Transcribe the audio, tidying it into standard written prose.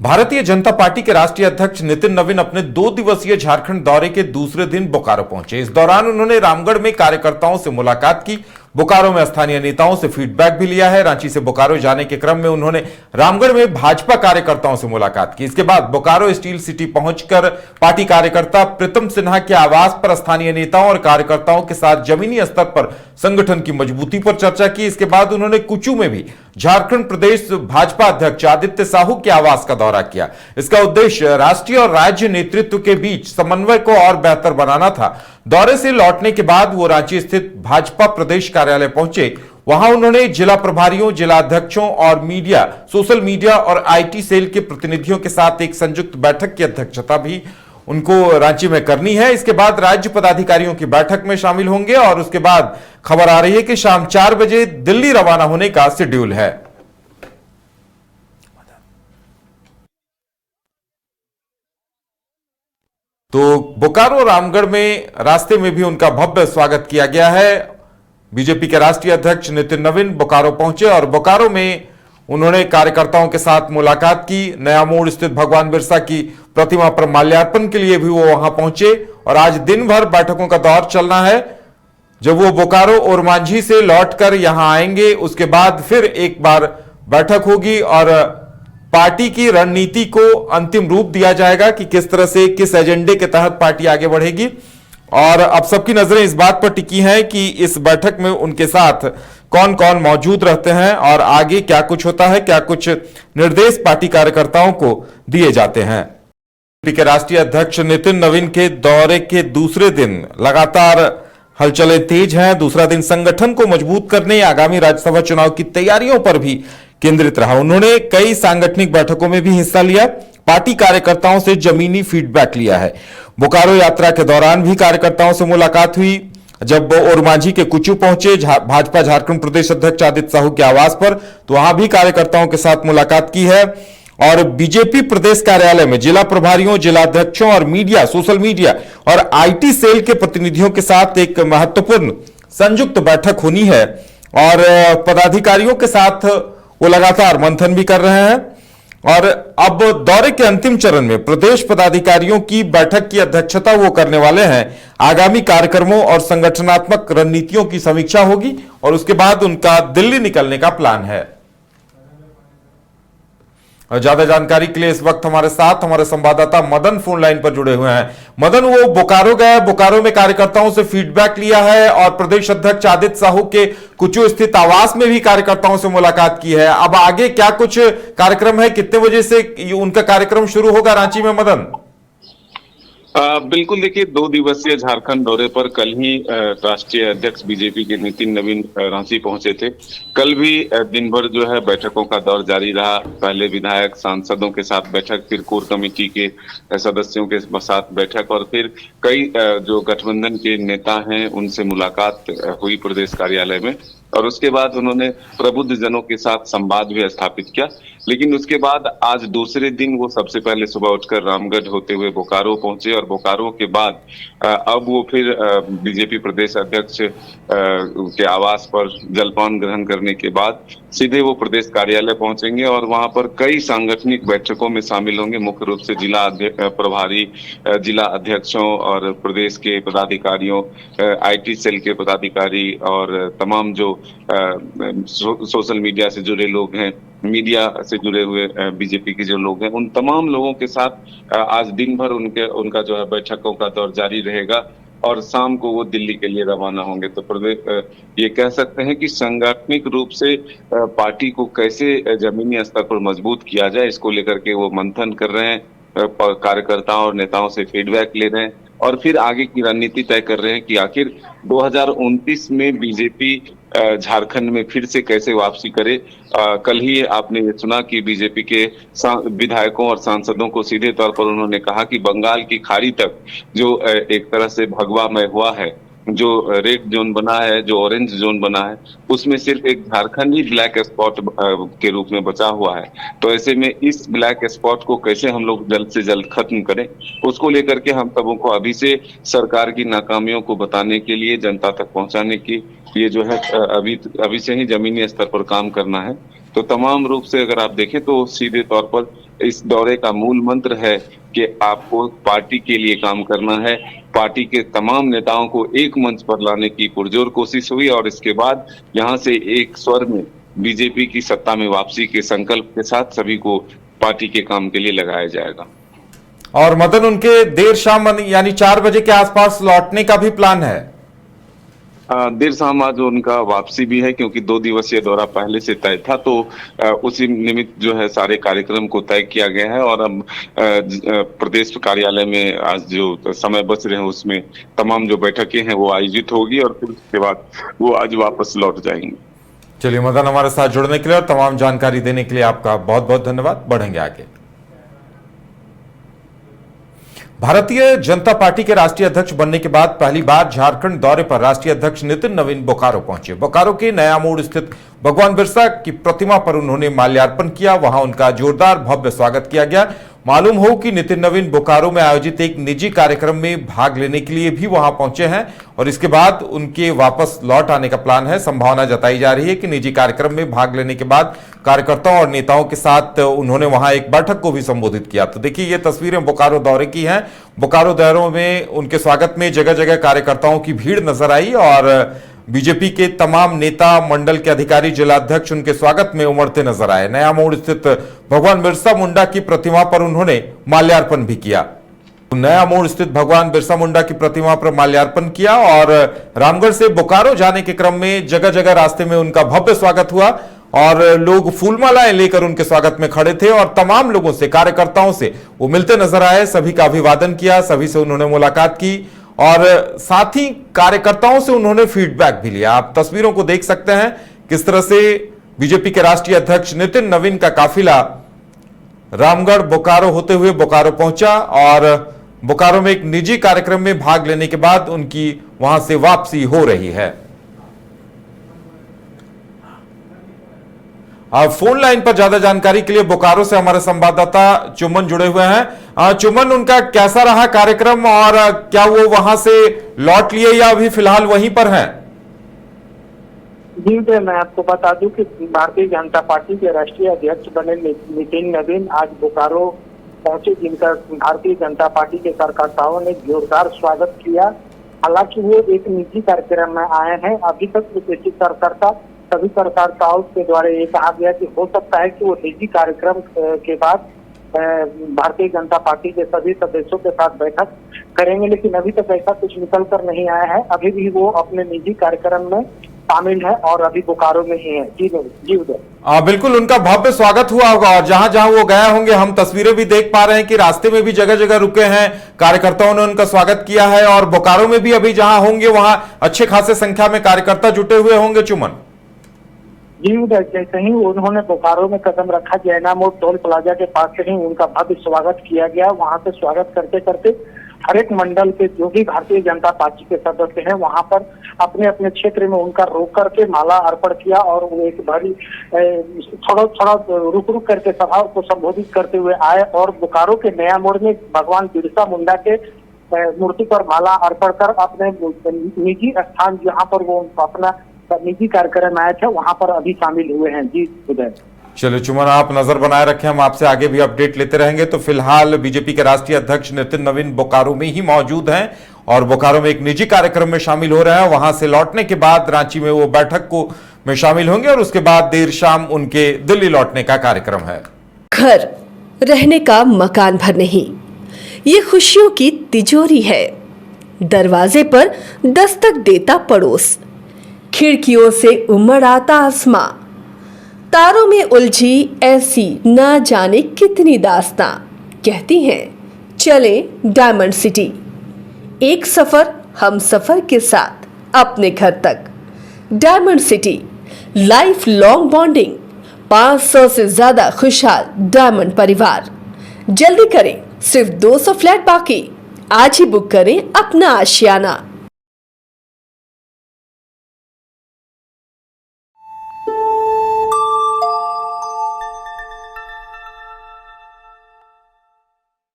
Bharatiya Janata party के राष्ट्रीय अध्यक्ष नितिन नवीन अपने 2 दिवसीय झारखंड दौरे के दूसरे दिन बोकारो पहुंचे। इस दौरान उन्होंने रामगढ़ में कार्यकर्ताओं से मुलाकात की। बोकारो में स्थानीय नेताओं से फीडबैक भी लिया है। रांची से बोकारो जाने के क्रम में उन्होंने रामगढ़ में भाजपा कार्यकर्ताओं से मुलाकात की। इसके बाद बोकारो स्टील सिटी पहुंचकर पार्टी कार्यकर्ता प्रीतम सिन्हा के आवास पर स्थानीय नेताओं और कार्यकर्ताओं के साथ जमीनी स्तर पर संगठन की मजबूती पर चर्चा की। इसके बाद उन्होंने कुचू में भी झारखंड प्रदेश भाजपा अध्यक्ष आदित्य साहू के आवास का दौरा किया। इसका उद्देश्य राष्ट्रीय और राज्य नेतृत्व के बीच समन्वय को और बेहतर बनाना था। दौरे से लौटने के बाद वो रांची स्थित भाजपा प्रदेश कार्यालय पहुंचे। वहां उन्होंने जिला प्रभारियों, जिला अध्यक्षों और मीडिया, सोशल मीडिया और आईटी सेल के प्रतिनिधियों के साथ एक संयुक्त बैठक की अध्यक्षता भी उनको रांची में करनी है। इसके बाद राज्य पदाधिकारियों की बैठक में शामिल होंगे और उसके बाद खबर आ रही है कि शाम 4 बजे दिल्ली रवाना होने का शेड्यूल है। तो बोकारो रामगढ़ में रास्ते में भी उनका भव्य स्वागत किया गया है। बीजेपी के राष्ट्रीय अध्यक्ष नितिन नवीन बोकारो पहुंचे और बोकारो में उन्होंने कार्यकर्ताओं के साथ मुलाकात की। नया मोड़ स्थित भगवान बिरसा की प्रतिमा पर माल्यार्पण के लिए भी वो वहां पहुंचे और आज दिन भर बैठकों का दौर चलना है। जब वो बोकारो और मांझी से लौटकर यहां आएंगे उसके बाद फिर एक बार बैठक होगी और पार्टी की रणनीति को अंतिम रूप दिया जाएगा कि किस तरह से, किस एजेंडे के तहत पार्टी आगे बढ़ेगी। और अब सबकी नजरें इस बात पर टिकी हैं कि इस बैठक में उनके साथ कौन कौन मौजूद रहते हैं और आगे क्या कुछ होता है, क्या कुछ निर्देश पार्टी कार्यकर्ताओं को दिए जाते हैं। पार्टी के राष्ट्रीय अध्यक्ष नितिन नवीन के दौरे के दूसरे दिन लगातार हलचलें तेज हैं। दूसरा दिन संगठन को मजबूत करने या आगामी राज्यसभा चुनाव की तैयारियों पर भी केंद्रित रहा। उन्होंने कई सांगठनिक बैठकों में भी हिस्सा लिया, पार्टी कार्यकर्ताओं से जमीनी फीडबैक लिया है। बोकारो यात्रा के दौरान भी कार्यकर्ताओं से मुलाकात हुई। जब ओरमांझी के कुचू पहुंचे भाजपा झारखंड प्रदेश अध्यक्ष आदित्य साहू के आवास पर, तो वहां भी कार्यकर्ताओं के साथ मुलाकात की है। और बीजेपी प्रदेश कार्यालय में जिला प्रभारियों, जिला अध्यक्षों और मीडिया, सोशल मीडिया और आईटी सेल के प्रतिनिधियों के साथ एक महत्वपूर्ण संयुक्त बैठक होनी है और पदाधिकारियों के साथ वो लगातार मंथन भी कर रहे हैं। और अब दौरे के अंतिम चरण में प्रदेश पदाधिकारियों की बैठक की अध्यक्षता वो करने वाले हैं। आगामी कार्यक्रमों और संगठनात्मक रणनीतियों की समीक्षा होगी और उसके बाद उनका दिल्ली निकलने का प्लान है। और ज्यादा जानकारी के लिए इस वक्त हमारे साथ हमारे संवाददाता मदन फोन लाइन पर जुड़े हुए हैं। मदन, वो बोकारो गए, बोकारो में कार्यकर्ताओं से फीडबैक लिया है और प्रदेश अध्यक्ष आदित्य साहू के कुचू स्थित आवास में भी कार्यकर्ताओं से मुलाकात की है। अब आगे क्या कुछ कार्यक्रम है, कितने बजे से उनका कार्यक्रम शुरू होगा रांची में मदन? बिल्कुल, देखिए 2 दिवसीय झारखंड दौरे पर कल ही राष्ट्रीय अध्यक्ष बीजेपी के नितिन नवीन रांची पहुंचे थे। कल भी दिन भर जो है बैठकों का दौर जारी रहा। पहले विधायक सांसदों के साथ बैठक, फिर कोर कमेटी के सदस्यों के साथ बैठक और फिर कई जो गठबंधन के नेता हैं उनसे मुलाकात हुई प्रदेश कार्यालय में। और उसके बाद उन्होंने प्रबुद्ध जनों के साथ संवाद भी स्थापित किया। लेकिन उसके बाद आज दूसरे दिन वो सबसे पहले सुबह उठकर रामगढ़ होते हुए बोकारो पहुंचे और बोकारो के बाद अब वो फिर बीजेपी प्रदेश अध्यक्ष के आवास पर जलपान ग्रहण करने के बाद सीधे वो प्रदेश कार्यालय पहुंचेंगे और वहां पर कई सांगठनिक बैठकों में शामिल होंगे। मुख्य रूप से जिला प्रभारी, जिला अध्यक्षों और प्रदेश के पदाधिकारियों, आईटी सेल के पदाधिकारी और तमाम जो सोशल मीडिया से जुड़े लोग हैं, मीडिया से जुड़े हुए बीजेपी के जो लोग हैं, उन तमाम लोगों के साथ आज दिन भर उनका जो है बैठकों का दौर जारी रहेगा और शाम को वो दिल्ली के लिए रवाना होंगे। तो प्रदेश ये कह सकते हैं कि सांगठनिक रूप से पार्टी को कैसे जमीनी स्तर पर मजबूत किया जाए, इसको लेकर के वो मंथन कर रहे हैं। कार्यकर्ताओं और नेताओं से फीडबैक ले रहे हैं और फिर आगे की रणनीति तय कर रहे हैं कि आखिर 2029 में बीजेपी झारखंड में फिर से कैसे वापसी करे। कल ही आपने ये सुना कि बीजेपी के विधायकों और सांसदों को सीधे तौर पर उन्होंने कहा कि बंगाल की खाड़ी तक जो एक तरह से भगवामय हुआ है, जो रेड जोन बना है, जो ऑरेंज जोन बना है, उसमें सिर्फ एक झारखंड ही ब्लैक स्पॉट के रूप में बचा हुआ है। तो ऐसे में इस ब्लैक स्पॉट को कैसे हम लोग जल्द से जल्द खत्म करें, उसको लेकर के हम सबों को अभी से सरकार की नाकामियों को बताने के लिए, जनता तक पहुंचाने की ये जो है अभी से ही जमीनी स्तर पर काम करना है। तो तमाम रूप से अगर आप देखें तो सीधे तौर पर इस दौरे का मूल मंत्र है कि आपको पार्टी के लिए काम करना है। पार्टी के तमाम नेताओं को एक मंच पर लाने की पुरजोर कोशिश हुई और इसके बाद यहां से एक स्वर में बीजेपी की सत्ता में वापसी के संकल्प के साथ सभी को पार्टी के काम के लिए लगाया जाएगा। और मदन, उनके देर शाम यानी 4 बजे के आसपास लौटने का भी प्लान है? देर शाम आज उनका वापसी भी है, क्योंकि 2 दिवसीय दौरा पहले से तय था, तो उसी निमित्त जो है सारे कार्यक्रम को तय किया गया है। और अब प्रदेश कार्यालय में आज जो समय बच रहे हैं उसमें तमाम जो बैठकें हैं वो आयोजित होगी और फिर उसके बाद वो आज वापस लौट जाएंगे। चलिए मदन, हमारे साथ जुड़ने के लिए और तमाम जानकारी देने के लिए आपका बहुत बहुत धन्यवाद। बढ़ेंगे आगे। भारतीय जनता पार्टी के राष्ट्रीय अध्यक्ष बनने के बाद पहली बार झारखंड दौरे पर राष्ट्रीय अध्यक्ष नितिन नवीन बोकारो पहुंचे। बोकारो के नया मोड़ स्थित भगवान बिरसा की प्रतिमा पर उन्होंने माल्यार्पण किया। वहां उनका जोरदार भव्य स्वागत किया गया। मालूम हो कि नितिन नवीन बोकारो में आयोजित एक निजी कार्यक्रम में भाग लेने के लिए भी वहां पहुंचे हैं और इसके बाद उनके वापस लौट आने का प्लान है। संभावना जताई जा रही है कि निजी कार्यक्रम में भाग लेने के बाद कार्यकर्ताओं और नेताओं के साथ उन्होंने वहां एक बैठक को भी संबोधित किया। तो देखिए, ये तस्वीरें बोकारो दौरे की हैं। बोकारो दौरों में उनके स्वागत में जगह जगह कार्यकर्ताओं की भीड़ नजर आई और बीजेपी के तमाम नेता, मंडल के अधिकारी, जिलाध्यक्ष उनके स्वागत में उमड़ते नजर आए। नया मोड़ स्थित भगवान बिरसा मुंडा की प्रतिमा पर उन्होंने माल्यार्पण भी किया। नया मोड़ स्थित भगवान बिरसा मुंडा की प्रतिमा पर माल्यार्पण किया और रामगढ़ से बोकारो जाने के क्रम में जगह जगह रास्ते में उनका भव्य स्वागत हुआ और लोग फूलमालाएं लेकर उनके स्वागत में खड़े थे और तमाम लोगों से, कार्यकर्ताओं से वो मिलते नजर आए। सभी का अभिवादन किया, सभी से उन्होंने मुलाकात की और साथ ही कार्यकर्ताओं से उन्होंने फीडबैक भी लिया। आप तस्वीरों को देख सकते हैं किस तरह से बीजेपी के राष्ट्रीय अध्यक्ष नितिन नवीन का काफिला रामगढ़ बोकारो होते हुए बोकारो पहुंचा और बोकारो में एक निजी कार्यक्रम में भाग लेने के बाद उनकी वहां से वापसी हो रही है। फोन लाइन पर ज्यादा जानकारी के लिए बोकारो से हमारे संवाददाता चुमन जुड़े हुए हैं। चुमन, उनका कैसा रहा कार्यक्रम और क्या वो वहां से लौट लिए या अभी फिलहाल वहीं पर हैं? जी, मैं आपको बता दूं कि भारतीय जनता पार्टी के राष्ट्रीय अध्यक्ष बने नितिन नवीन आज बोकारो पहुंचे, जिनका भारतीय जनता पार्टी के कार्यकर्ताओं ने जोरदार स्वागत किया। हालांकि वो एक निजी कार्यक्रम में आए हैं। अभी तक विशेषित कार्यकर्ता सभी कार्यकर्ताओं के द्वारा ये कहा गया कि हो सकता है कि वो निजी कार्यक्रम के बाद भारतीय जनता पार्टी के सभी सदस्यों के साथ बैठक करेंगे, लेकिन अभी तक ऐसा कुछ निकल कर नहीं आया है। अभी भी वो अपने निजी कार्यक्रम में शामिल है और अभी बोकारो में ही है। जी उदय, बिल्कुल उनका भव्य स्वागत हुआ होगा और जहां जहां वो गए होंगे हम तस्वीरें भी देख पा रहे हैं कि रास्ते में भी जगह जगह रुके हैं, कार्यकर्ताओं ने उनका स्वागत किया है और बोकारो में भी अभी जहां होंगे वहां अच्छे खासे संख्या में कार्यकर्ता जुटे हुए होंगे। चुमन जी उदय, जैसे ही उन्होंने बोकारो में कदम रखा, जैना मोड़ टोल प्लाजा के पास से ही उनका भव्य स्वागत किया गया। वहां से स्वागत करते करते हर एक मंडल के जो भी भारतीय जनता पार्टी के सदस्य हैं वहां पर अपने अपने क्षेत्र में उनका रोक करके माला अर्पण किया और वो एक भरी थोड़ा रुक करके सभा को संबोधित करते हुए आए और बोकारो के नया मोड़ में भगवान बिरसा मुंडा के मूर्ति पर माला अर्पण कर अपने निजी स्थान जहाँ पर वो अपना निजी कार्यक्रम आए थे वहां पर अभी शामिल हुए हैं। जी उदय, चलो चुमन, आप नजर बनाए रखें, हम आपसे आगे भी अपडेट लेते रहेंगे। तो फिलहाल बीजेपी के राष्ट्रीय अध्यक्ष नितिन नवीन बोकारो में ही मौजूद हैं और बोकारो में एक निजी कार्यक्रम में शामिल हो रहे हैं। वहां से लौटने के बाद रांची में वो बैठक को में शामिल होंगे और उसके बाद देर शाम उनके दिल्ली लौटने का कार्यक्रम है। घर रहने का मकान भर नहीं, ये खुशियों की तिजोरी है। दरवाजे पर दस्तक देता पड़ोस, खिड़कियों से उमड़ आता आसमां, तारों में उलझी ऐसी ना जाने कितनी दास्तां। कहती हैं चले डायमंड सिटी, एक सफर हम सफर के साथ अपने घर तक। Diamond city, life long bonding, 500 से ज्यादा खुशहाल डायमंड परिवार। जल्दी करें, सिर्फ 200 फ्लैट बाकी। आज ही बुक करें अपना आशियाना।